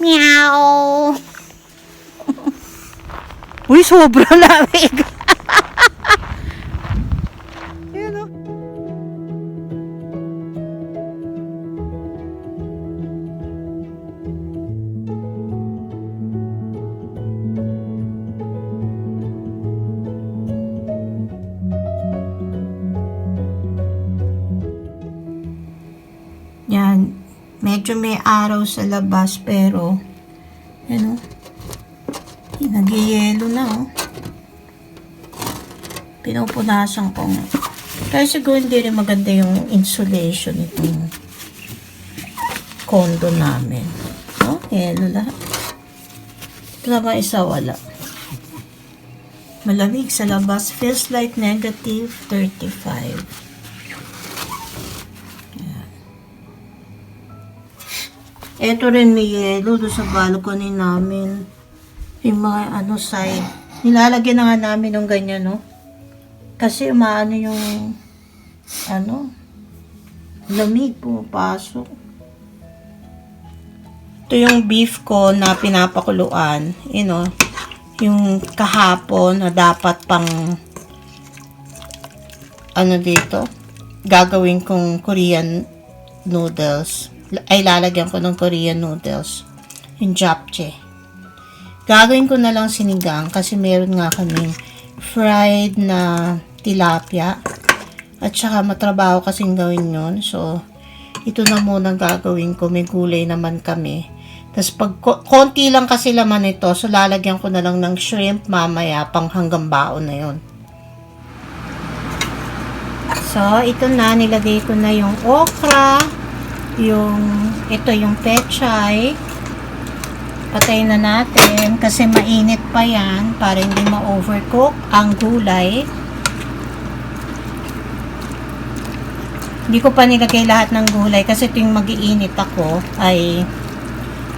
Meow! Uy, sobrang lamig! Ayan o. Yan. Medyo may araw sa labas pero ano, nag-yelo na oh. Pinupunasan ko nga. Kaya siguro hindi rin maganda yung insulation itong condo namin. Oh, yelo lahat. Ito na ba isa wala? Malamig sa labas. Feels like negative 35. Ito rin may yelo doon sa balcony namin. Yung mga side. Nilalagyan na nga namin ng ganyan, no? Kasi umaano yung lamig pumapasok. Ito yung beef ko na pinapakuluan. Yung kahapon na dapat pang dito. Gagawin kong Korean noodles. Ay lalagyan ko ng Korean noodles. Yung japchae. Gagawin ko na lang sinigang kasi meron nga kaming fried na tilapia. At saka matrabaho kasing gawin yun. So, ito na muna gagawin ko. May gulay naman kami. Tapos pag konti lang kasi laman ito, so lalagyan ko na lang ng shrimp mamaya pang hanggang baon na yun. So, ito na. Nilagay ko na yung okra. Ito yung pechay. Patayin na natin kasi mainit pa yan para hindi ma-overcook ang gulay. Hindi ko pa nilagay lahat ng gulay kasi ito yung mag-iinit ako ay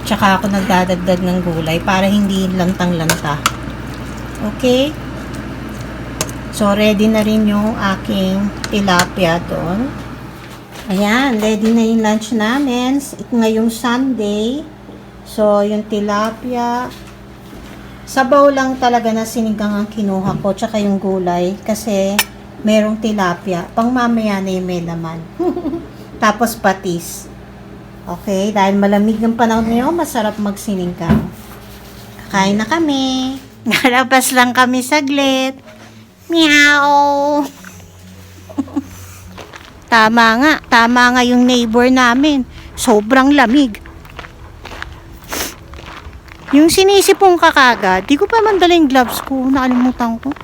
tsaka ako nagdadagdag ng gulay para hindi lantang-lanta. Okay? So, ready na rin yung aking tilapia doon. Ayan, ready na yung lunch namin. Ngayong Sunday. So, yung tilapia. Sabaw lang talaga na sinigang ang kinuha ko. Tsaka yung gulay. Kasi, merong tilapia. Pang mamaya na yung may laman. Tapos patis. Okay, dahil malamig ng panahon ngayon, masarap magsinigang. Kakain na kami. Nalabas lang kami saglit. Meow! Tama nga yung neighbor namin. Sobrang lamig. Yung sinisipong kakagad, di ko pa mandala yung gloves ko. Nakalimutan ko.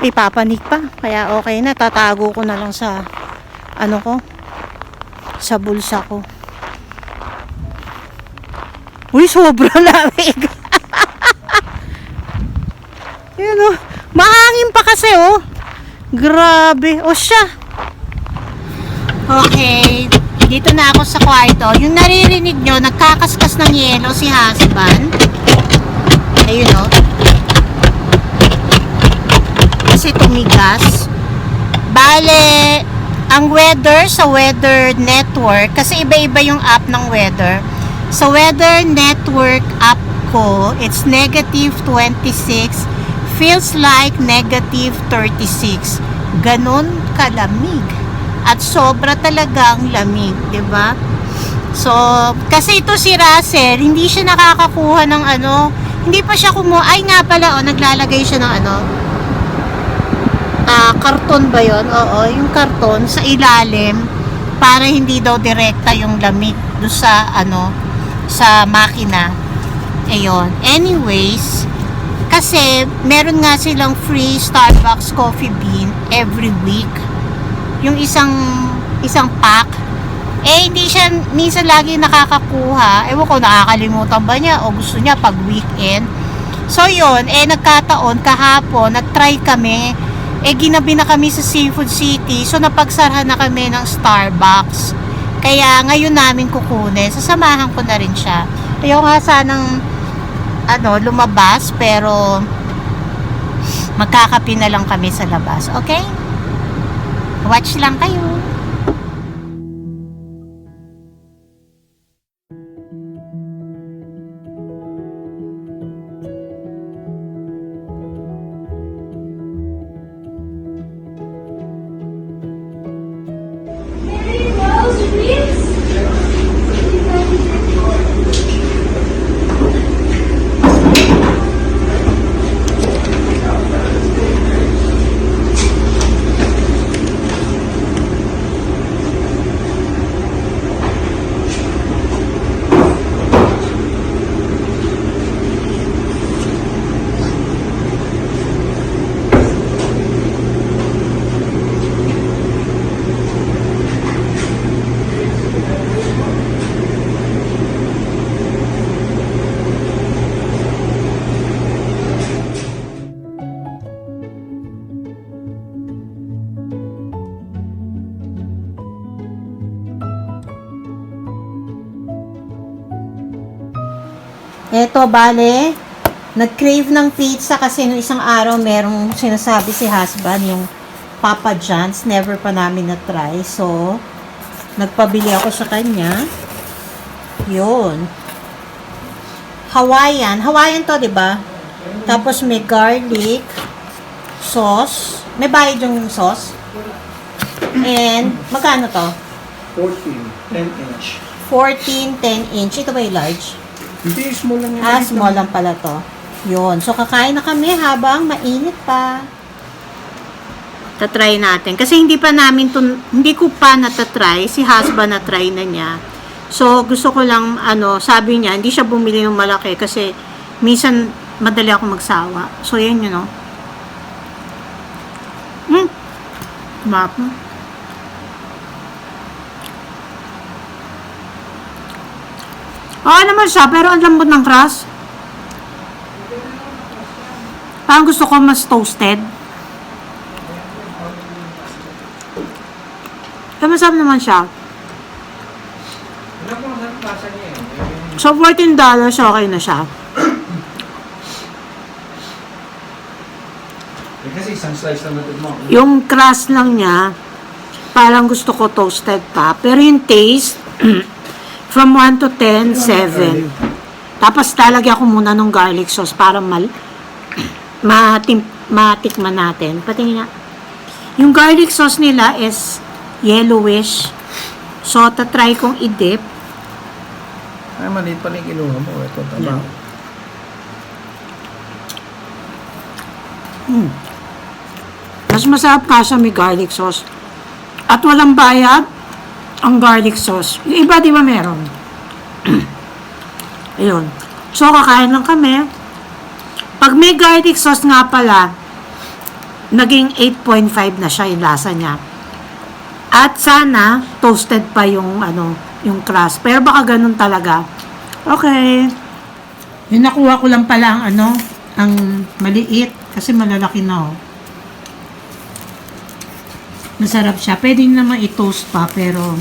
Ipapanik pa. Kaya okay na. Tatago ko na lang sa sa bulsa ko. Uy, sobrang lamig. Yan o. Mahangin pa kasi oh. Grabe. O siya. Okay, dito na ako sa kwarto. Yung naririnig nyo, nagkakaskas ng yelo si husband. Ayun o. Kasi tumigas. Bale, ang weather sa weather network, kasi iba-iba yung app ng weather. Sa weather network app ko, it's negative 26. Feels like negative 36. Ganon kalamig. At sobra talagang lamig, 'di ba? So, kasi ito si Russell, hindi siya nakakakuha ng hindi pa siya ay nga pala, naglalagay siya ng karton ba 'yon? Oo, yung karton sa ilalim para hindi daw direkta yung lamig do sa sa makina. Ayun. Anyways, kasi meron nga silang free Starbucks coffee bean every week. Yung isang pack, hindi siya minsan lagi nakakakuha. Ewan ko, nakakalimutan ba niya o gusto niya pag weekend. So yun, nagkataon kahapon, nagtry kami, ginabi na kami sa Seafood City, so napagsarhan na kami ng Starbucks. Kaya ngayon namin kukunin, sasamahan ko na rin siya. Ayaw nga sanang lumabas, pero magkakape na lang kami sa labas. Okay? Watch lang kayo. Eto, bale, nag-crave ng pizza kasi nung isang araw merong sinasabi si husband, yung Papa John's, never pa namin na-try. So, nagpabili ako sa kanya. Yun. Hawaiian. Hawaiian to, di ba? Tapos may garlic, sauce. May bayad yung sauce. And, magkano to? 14, 10-inch. 14, 10-inch. Ito ba yung large? Hindi, small lang yan. Small lang pala to. Yun. So, kakain na kami habang mainit pa. Tatry natin. Kasi hindi ko pa natatry. Si husband na-try na niya. So, gusto ko lang, sabi niya, hindi siya bumili ng malaki kasi minsan madali ako magsawa. So, yan yun, no? Map. Oo naman siya, pero ang lambot ng crust. Parang gusto ko mas toasted. Pero masarap naman siya. So, $14, okay na siya. Kasi isang slice lang natin mo. Yung crust lang niya, parang gusto ko toasted pa. Pero yung taste, from 1 to 10, 7. Tapos lalagyan ko muna ng garlic sauce para matikman natin. Patingin nga. Yung garlic sauce nila is yellowish. So, tatry kong i-dip. Ay, maliit pala yung kinuha mo. Ito, tama. Mas masarap kasi may garlic sauce. At walang bayad ang garlic sauce. Yung iba, di ba meron? Ayun. So, kakain lang kami. Pag may garlic sauce nga pala, naging 8.5 na siya yung lasa niya. At sana, toasted pa yung, yung crust. Pero baka ganun talaga. Okay. Yung nakuha ko lang pala ang maliit. Kasi malalaki na, oh. Masarap siya. Pwede naman i-toast pa, pero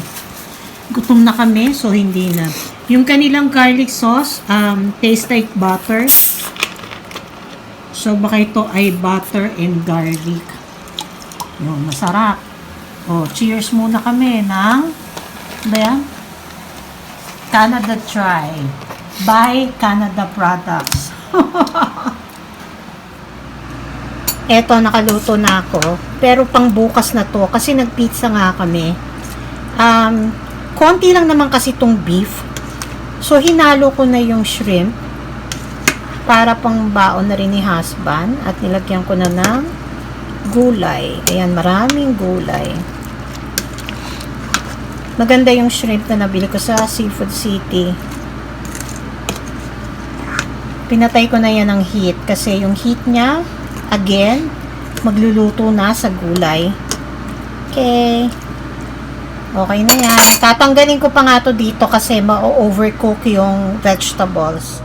gutom na kami, so hindi na. Yung kanilang garlic sauce, tastes like butter. So, baka ito ay butter and garlic. Yung masarap. Oh, cheers muna kami ng, ba yan? Canada Dry by Canada Products. Eto, nakaluto na ako. Pero pang bukas na to. Kasi nagpizza nga kami. Konti lang naman kasi tong beef. So, hinalo ko na yung shrimp. Para pang baon na rin ni husband. At nilagyan ko na ng gulay. Ayan, maraming gulay. Maganda yung shrimp na nabili ko sa Seafood City. Pinatay ko na yan ng heat. Kasi yung heat niya, again, magluluto na sa gulay. Okay. Okay na yan. Tatanggalin ko pa nga to dito kasi ma-overcook yung vegetables.